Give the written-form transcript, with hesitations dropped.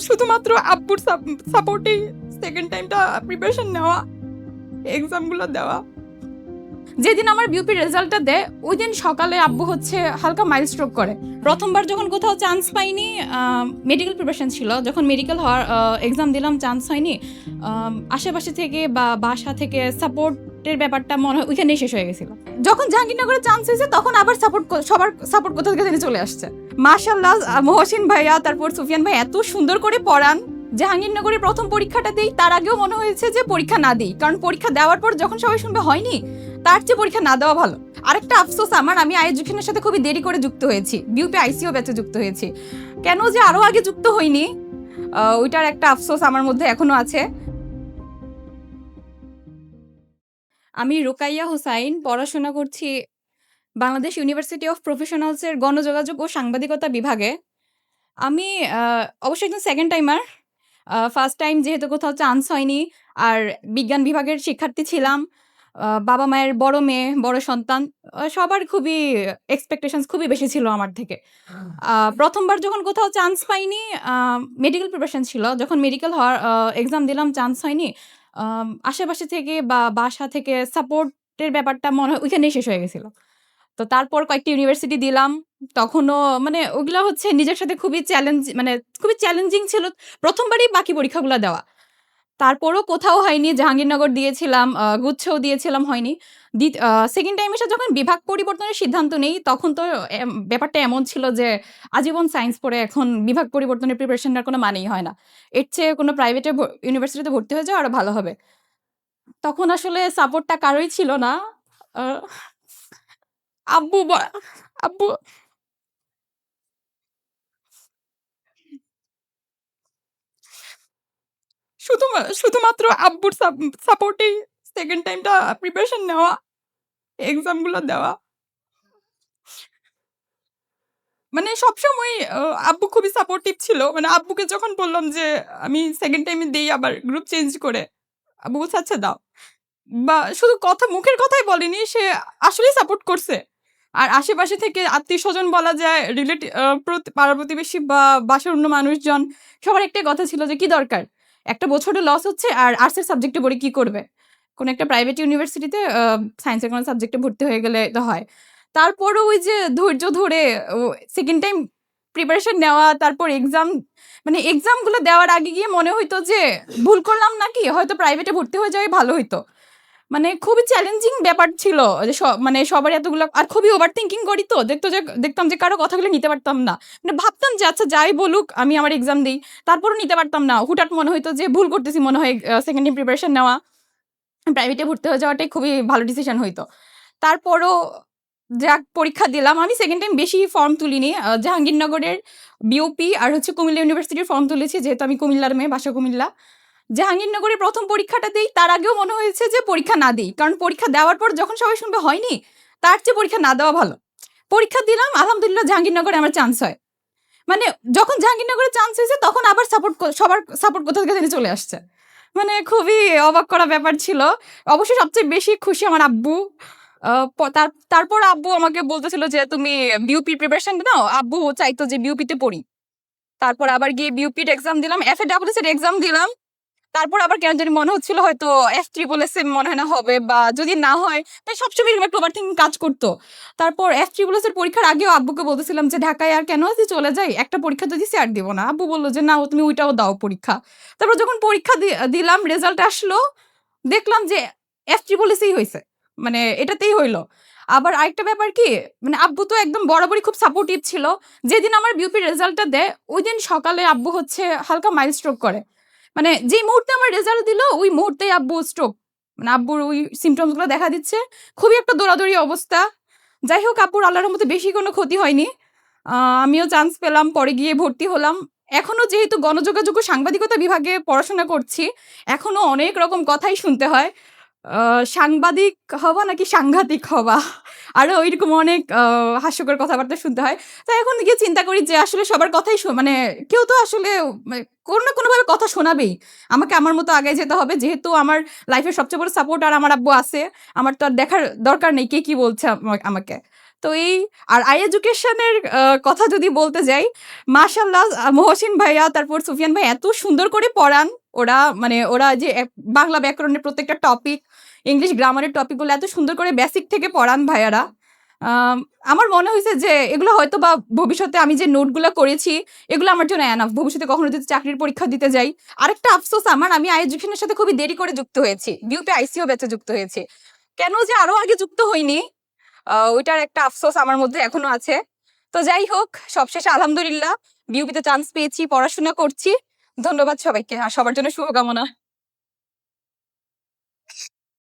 শুধুমাত্র আব্বুর সাপোর্টেই সেকেন্ড টাইমটা প্রিপারেশন নেওয়া, এক্সামগুলো দেওয়া। যেদিন আমার বিউপির রেজাল্টটা দেয় ওই দিন সকালে আব্বু হচ্ছে হালকা মাইল স্ট্রোক করে। প্রথমবার যখন কোথাও চান্স পাইনি, মেডিকেল প্রিপারেশন ছিল, যখন মেডিকেল হওয়ার এক্সাম দিলাম চান্স হয়নি, আশেপাশে থেকে বা বাসা থেকে সাপোর্টের ব্যাপারটা মনে হয় ওইখানেই শেষ হয়ে গেছিল। যখন জাহাঙ্গীরনগরে চান্স হয়েছে তখন আবার সবার সাপোর্ট কোথা থেকে জানি চলে আসছে। মাশাআল্লাহ, মহসিন ভাইয়া তারপর সুফিয়ান ভাই এত সুন্দর করে পড়ান। জাহাঙ্গীরনগরের প্রথম পরীক্ষাটা দিই, তার আগেও মনে হয়েছে যে পরীক্ষা না দিই, কারণ পরীক্ষা দেওয়ার পর যখন সবাই শুনবে হয়নি, তার চেয়ে পরীক্ষা না দেওয়া ভালো। আরেকটা আফসোস আমার, আমি এডুকেশনের সাথে খুবই দেরি করে যুক্ত হয়েছি, বিউপি আইসিও ব্যাচে যুক্ত হয়েছি। কেন যে আরো আগে যুক্ত হইনি, ওইটার একটা আফসোস আমার মধ্যে এখনো আছে। আমি রুকাইয়া হুসাইন, পড়াশোনা করছি বাংলাদেশ ইউনিভার্সিটি অফ প্রফেশনালসের গণযোগাযোগ ও সাংবাদিকতা বিভাগে। আমি অবশ্যই একজন সেকেন্ড টাইমার। ফার্স্ট টাইম যেহেতু কোথাও চান্স হয়নি, আর বিজ্ঞান বিভাগের শিক্ষার্থী ছিলাম, বাবা মায়ের বড় মেয়ে, বড় সন্তান, সবার খুবই এক্সপেকটেশনস খুবই বেশি ছিল আমার থেকে। প্রথমবার যখন কোথাও চান্স পাইনি, মেডিকেল প্রিপারেশন ছিল, যখন মেডিকেল হওয়ার এক্সাম দিলাম চান্স হয়নি, আশেপাশে থেকে বা বাসা থেকে সাপোর্টের ব্যাপারটা মনে হয় ওইখানেই শেষ হয়ে গেছিল। তো তারপর কয়েকটি ইউনিভার্সিটি দিলাম, তখনও মানে ওগুলা হচ্ছে নিজের সাথে খুবই খুবই চ্যালেঞ্জিং ছিল প্রথমবারই বাকি পরীক্ষাগুলো দেওয়া। তারপরও কোথাও হয়নি, জাহাঙ্গীরনগর দিয়েছিলাম, গুচ্ছও দিয়েছিলাম, হয়নি। সেকেন্ড টাইম এসে যখন বিভাগ পরিবর্তনের সিদ্ধান্ত নেই, তখন তো ব্যাপারটা এমন ছিল যে আজীবন সায়েন্স পড়ে এখন বিভাগ পরিবর্তনের প্রিপারেশনটার কোনো মানেই হয় না, এর চেয়ে কোনো প্রাইভেটে ইউনিভার্সিটিতে ভর্তি হয়ে যাওয়া আরো ভালো হবে। তখন আসলে সাপোর্টটা কারোই ছিল না। আহ, আব্বু আব্বু শুধুমাত্র আব্বুর সাপোর্টেই সেকেন্ড টাইমটা প্রিপারেশন নেওয়া, এক্সামগুলো দেওয়া। মানে সবসময় আব্বু খুবই সাপোর্টিভ ছিল। মানে আব্বুকে যখন বললাম যে আমি সেকেন্ড টাইমে দেই আবার গ্রুপ চেঞ্জ করে, আব্বু বলছে আচ্ছা দাও। বা শুধু মুখের কথাই বলেনি, সে আসলেই সাপোর্ট করছে। আর আশেপাশে থেকে আত্মীয়স্বজন বলা যায়, পাড়া প্রতিবেশী বা বাসার অন্য মানুষজন, সবার একটাই কথা ছিল যে কি দরকার? একটা বছরে লস হচ্ছে, আর আর্টসের সাবজেক্টে পড়ে কি করবে? কোনো একটা প্রাইভেট ইউনিভার্সিটিতে সায়েন্সের কোনো সাবজেক্টে ভর্তি হয়ে গেলে তো হয়। তারপরও ওই যে ধৈর্য ধরে সেকেন্ড টাইম প্রিপারেশন নেওয়া, তারপর এক্সামগুলো দেওয়ার আগে গিয়ে মনে হইতো যে ভুল করলাম নাকি, হয়তো প্রাইভেটে ভর্তি হয়ে যাওয়াই ভালো হইতো। মানে খুবই চ্যালেঞ্জিং ব্যাপার ছিল যে মানে সবার এতগুলো, আর খুবই ওভার থিঙ্কিং করি, তো দেখতাম যে কারো কথাগুলো নিতে পারতাম না। মানে ভাবতাম যে আচ্ছা যাই বলুক আমি আমার এক্সাম দিই, তারপরও নিতে পারতাম না। হুটহাট মনে হইতো যে ভুল করতেছি, মনে হয় সেকেন্ড টাইম প্রিপারেশন নেওয়া, প্রাইভেটে ভর্তি হয়ে যাওয়াটাই খুবই ভালো ডিসিশন হইতো। তারপরও যাক পরীক্ষা দিলাম। আমি সেকেন্ড টাইম বেশি ফর্ম তুলিনি, জাহাঙ্গীরনগরের বিওপি আর হচ্ছে কুমিল্লা ইউনিভার্সিটির ফর্ম তুলেছি, যেহেতু আমি কুমিল্লার মেয়ে, বাসা কুমিল্লা। জাহাঙ্গীরনগরের প্রথম পরীক্ষাটা দিই, তার আগেও মনে হয়েছে যে পরীক্ষা না দিই, কারণ পরীক্ষা দেওয়ার পর যখন সবাই শুনবে হয়নি, তার চেয়ে পরীক্ষা না দেওয়া ভালো। পরীক্ষা দিলাম, আলহামদুলিল্লাহ জাহাঙ্গীরনগরে আমার চান্স হয়। মানে যখন জাহাঙ্গীরনগরে চান্স হয়েছে তখন আবার সবার সাপোর্ট কোথা থেকে জানি চলে আসছে। মানে খুবই অবাক করা ব্যাপার ছিল। অবশ্যই সবচেয়ে বেশি খুশি আমার আব্বু। তারপর আব্বু আমাকে বলতেছিল যে তুমি বিউপি প্রিপারেশন নাও, আব্বু চাইতো যে বিউপিতে পড়ি। তারপর আবার গিয়ে বিউপির এক্সাম দিলাম, FASS এর এক্সাম দিলাম। তারপর আবার কেন জানি মনে হচ্ছিল হয়তো FSSS মনে হয় না হবে, বা যদি না হয়, তাই সবসময় এরকম একটা ওভারথিংকিং কাজ করতো। তারপর FSSS এর পরীক্ষার আগেও আব্বুকে বলতেছিলাম যে ঢাকায় আর কেন আছি, চলে যাই, একটা পরীক্ষা তো দিছি আর দিব না। আব্বু বললো যে না, তুমি ওইটাও দাও পরীক্ষা। তারপর যখন পরীক্ষা দিলাম, রেজাল্ট আসলো, দেখলাম যে FSSS হয়েছে, মানে এটাতেই হইলো। আবার আরেকটা ব্যাপার কি, মানে আব্বু তো একদম বরাবরই খুব সাপোর্টিভ ছিল। যেদিন আমার বিউপির রেজাল্টটা দেয় ওই দিন সকালে আব্বু হচ্ছে হালকা মাইল স্ট্রোক করে। মানে যেই মুহূর্তে আমার রেজাল্ট দিল ওই মুহূর্তেই আব্বু স্ট্রোক, মানে আব্বুর ওই সিমটমস গুলো দেখা দিচ্ছে, খুবই একটা দৌড়াদৌড়ি অবস্থা। যাই হোক, আব্বুর আল্লাহর মধ্যে বেশি কোনো ক্ষতি হয়নি। আমিও চান্স পেলাম, পরে গিয়ে ভর্তি হলাম। এখনো যেহেতু গণযোগাযোগ ও সাংবাদিকতা বিভাগে পড়াশোনা করছি, এখনো অনেক রকম কথাই শুনতে হয়। সাংবাদিক হবা নাকি সাংঘাতিক হবা, আরো ওইরকম অনেক হাস্যকর কথাবার্তা শুনতে হয়। তো এখন গিয়ে চিন্তা করি যে আসলে সবার কথাই মানে কেউ তো আসলে মানে কোনো না কোনোভাবে কথা শোনাবেই। আমাকে আমার মতো আগে যেতে হবে, যেহেতু আমার লাইফের সবচেয়ে বড় সাপোর্ট আর আমার আব্বু আছে। আমার তো আর দেখার দরকার নেই কে কি বলছে আমাকে। তো এই আর আই এডুকেশনের কথা যদি বলতে যাই, মাশাআল্লাহ মহসিন ভাইয়া তারপর সুফিয়ান ভাই এত সুন্দর করে পড়ান। ওরা যে বাংলা ব্যাকরণের প্রত্যেকটা টপিক, ইংলিশ গ্রামারের টপিকগুলো এত সুন্দর করে বেসিক থেকে পড়ান ভাইয়ারা। আমার মনে হয়েছে যে এগুলো হয়তো বা ভবিষ্যতে আমি যে নোটগুলো করেছি এগুলো আমার জন্য এনাফ। ভবিষ্যতে কখনো যদি চাকরির পরীক্ষা দিতে যাই। আরেকটা আফসোস আমার, আমি আই এডুকেশনের সাথে খুবই দেরি করে যুক্ত হয়েছি। বিউপি আইসিও ব্যাচে যুক্ত হয়েছি। কেন যে আরো আগে যুক্ত হইনি, ওইটার একটা আফসোস আমার মধ্যে এখনো আছে। তো যাই হোক, সবশেষে আলহামদুলিল্লাহ বিউপিতে চান্স পেয়েছি, পড়াশোনা করছি। ধন্যবাদ সবাইকে আর সবার জন্য শুভকামনা।